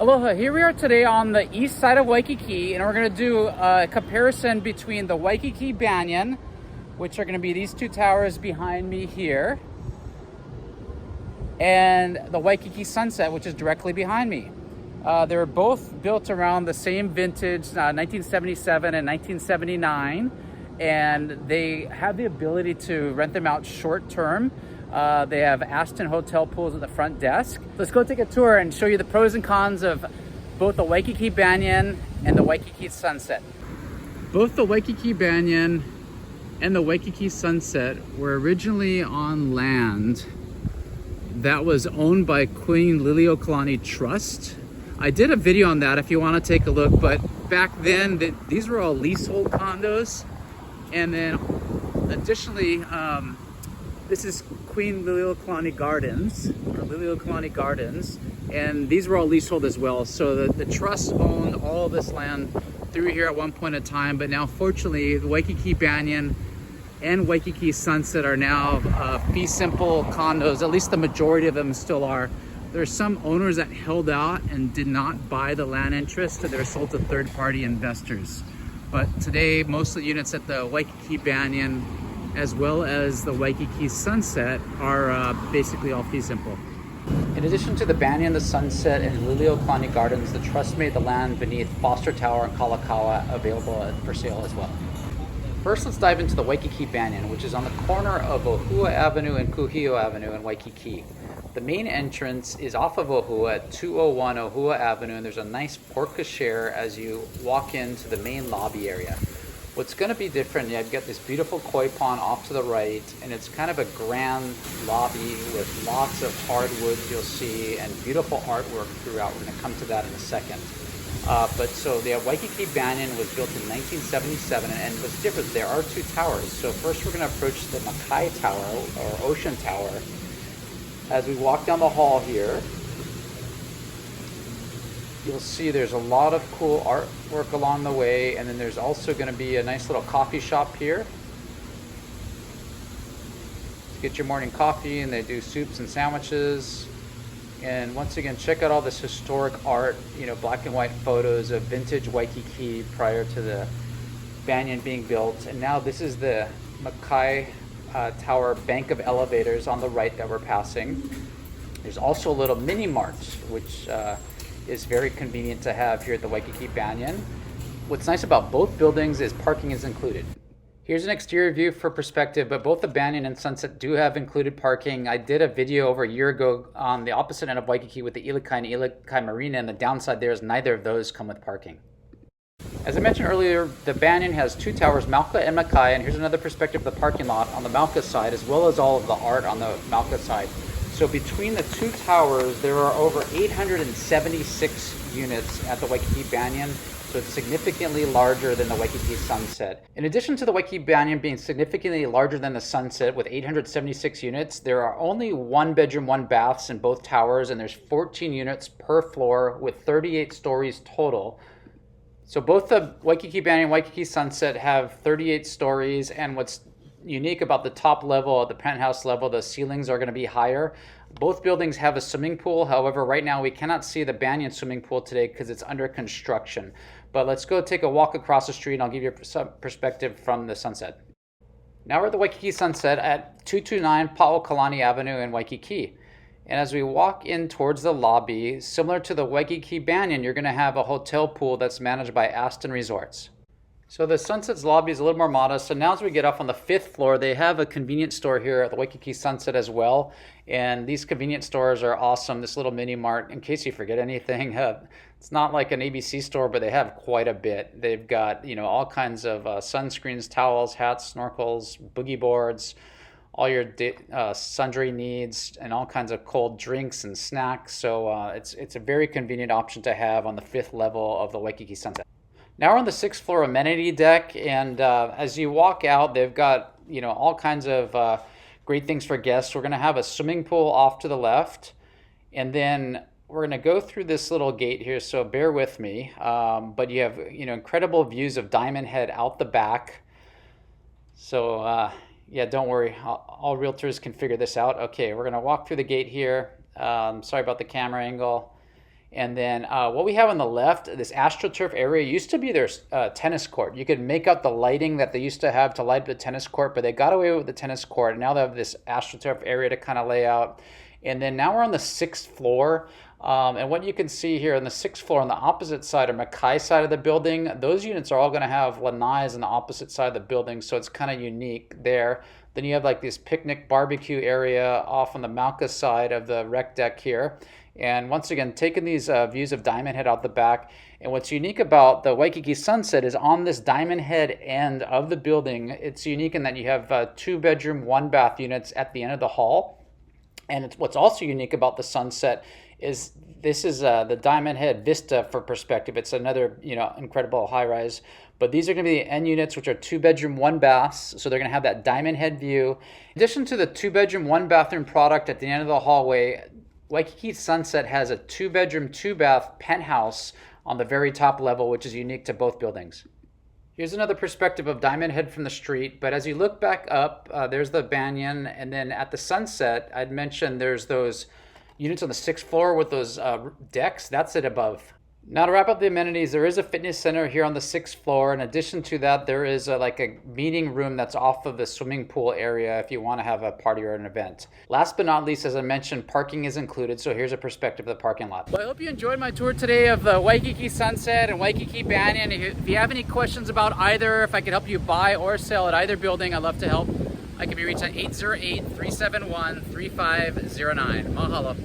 Aloha, here we are today on the east side of Waikiki, and we're going to do a comparison between the Waikiki Banyan, which are going to be these two towers behind me here, and the Waikiki Sunset, which is directly behind me. They were both built around the same vintage, 1977 and 1979, and they have the ability to rent them out short term. They have Aston hotel pools at the front desk. Let's go take a tour and show you the pros and cons of both the Waikiki Banyan and the Waikiki Sunset. Both the Waikiki Banyan and the Waikiki Sunset were originally on land that was owned by Queen Liliuokalani Trust. I did a video on that if you want to take a look, but back then these were all leasehold condos. And then additionally, this is Queen Liliuokalani Gardens, or Liliuokalani Gardens, and these were all leasehold as well. So the trust owned all this land through here at one point in time, but now fortunately the Waikiki Banyan and Waikiki Sunset are now fee simple condos. At least the majority of them still are. There's some owners that held out and did not buy the land interest, so they're sold to third-party investors. But today most of the units at the Waikiki Banyan as well as the Waikiki Sunset are basically all fee simple. In addition to the Banyan, the Sunset, and Liliuokalani Gardens, the Trust made the land beneath Foster Tower and Kalakaua available for sale as well. First, let's dive into the Waikiki Banyan, which is on the corner of Ohua Avenue and Kuhio Avenue in Waikiki. The main entrance is off of Ohua at 201 Ohua Avenue, and there's a nice porte cochere as you walk into the main lobby area. What's going to be different, you've got this beautiful koi pond off to the right, and it's kind of a grand lobby with lots of hardwoods you'll see and beautiful artwork throughout. We're going to come to that in a second. So the Waikiki Banyan was built in 1977, and what's different, there are two towers. So first we're going to approach the Makai Tower, or Ocean Tower. As we walk down the hall here, you'll see there's a lot of cool artwork along the way, and then there's also going to be a nice little coffee shop here to get your morning coffee, and they do soups and sandwiches. And once again, check out all this historic art, black and white photos of vintage Waikiki prior to the Banyan being built. And now this is the Makai Tower bank of elevators on the right that we're passing. There's also a little mini mart, which is very convenient to have here at the Waikiki Banyan. What's nice about both buildings is parking is included. Here's an exterior view for perspective, but both the Banyan and Sunset do have included parking. I did a video over a year ago on the opposite end of Waikiki with the Ilikai and Ilikai Marina, and the downside there is neither of those come with parking. As I mentioned earlier, the Banyan has two towers, Mauka and Makai, and here's another perspective of the parking lot on the Mauka side, as well as all of the art on the Mauka side. So between the two towers, there are over 876 units at the Waikiki Banyan, so it's significantly larger than the Waikiki Sunset. In addition to the Waikiki Banyan being significantly larger than the Sunset with 876 units, there are only 1 bedroom, 1 baths in both towers, and there's 14 units per floor with 38 stories total. So both the Waikiki Banyan and Waikiki Sunset have 38 stories, and what's unique about the top level, at the penthouse level, the ceilings are going to be higher. Both buildings have a swimming pool. However, right now we cannot see the Banyan swimming pool today because it's under construction. But let's go take a walk across the street and I'll give you some perspective from the Sunset. Now we're at the Waikiki Sunset at 229 Pa'okalani Avenue in Waikiki. And as we walk in towards the lobby, similar to the Waikiki Banyan, you're going to have a hotel pool that's managed by Aston Resorts. So the Sunset's lobby is a little more modest. So now as we get up on the 5th floor, they have a convenience store here at the Waikiki Sunset as well. And these convenience stores are awesome. This little mini mart, in case you forget anything, it's not like an ABC store, but they have quite a bit. They've got, all kinds of sunscreens, towels, hats, snorkels, boogie boards, all your sundry needs, and all kinds of cold drinks and snacks. So it's a very convenient option to have on the 5th level of the Waikiki Sunset. Now we're on the 6th floor amenity deck, and as you walk out, they've got all kinds of great things for guests. We're going to have a swimming pool off to the left, and then we're going to go through this little gate here, so bear with me. But you have incredible views of Diamond Head out the back. So yeah, don't worry, all realtors can figure this out. Okay, we're going to walk through the gate here. Sorry about the camera angle. And then what we have on the left, this AstroTurf area used to be their tennis court. You could make out the lighting that they used to have to light up the tennis court, but they got away with the tennis court. And now they have this AstroTurf area to kind of lay out. And then now we're on the 6th floor. And what you can see here on the 6th floor on the opposite side or Mackay side of the building, those units are all going to have lanais on the opposite side of the building. So it's kind of unique there. Then you have like this picnic barbecue area off on the Malka side of the rec deck here. And once again, taking these views of Diamond Head out the back. And what's unique about the Waikiki Sunset is on this Diamond Head end of the building, it's unique in that you have 2-bedroom, 1-bath units at the end of the hall. And what's also unique about the Sunset is this is the Diamond Head Vista for perspective. It's another incredible high rise. But these are going to be the end units, which are 2-bedroom, 1-baths. So they're going to have that Diamond Head view. In addition to the 2-bedroom, 1-bathroom product at the end of the hallway, Waikiki Sunset has a 2-bedroom, 2-bath penthouse on the very top level, which is unique to both buildings. Here's another perspective of Diamond Head from the street, but as you look back up, there's the Banyan, and then at the Sunset, I'd mentioned there's those units on the 6th floor with those decks. That's it above. Now to wrap up the amenities, there is a fitness center here on the 6th floor. In addition to that, there is like a meeting room that's off of the swimming pool area if you want to have a party or an event. Last but not least, as I mentioned, parking is included, so here's a perspective of the parking lot. Well, I hope you enjoyed my tour today of the Waikiki Sunset and Waikiki Banyan. If you have any questions about either, if I could help you buy or sell at either building, I'd love to help. I can be reached at 808-371-3509. Mahalo.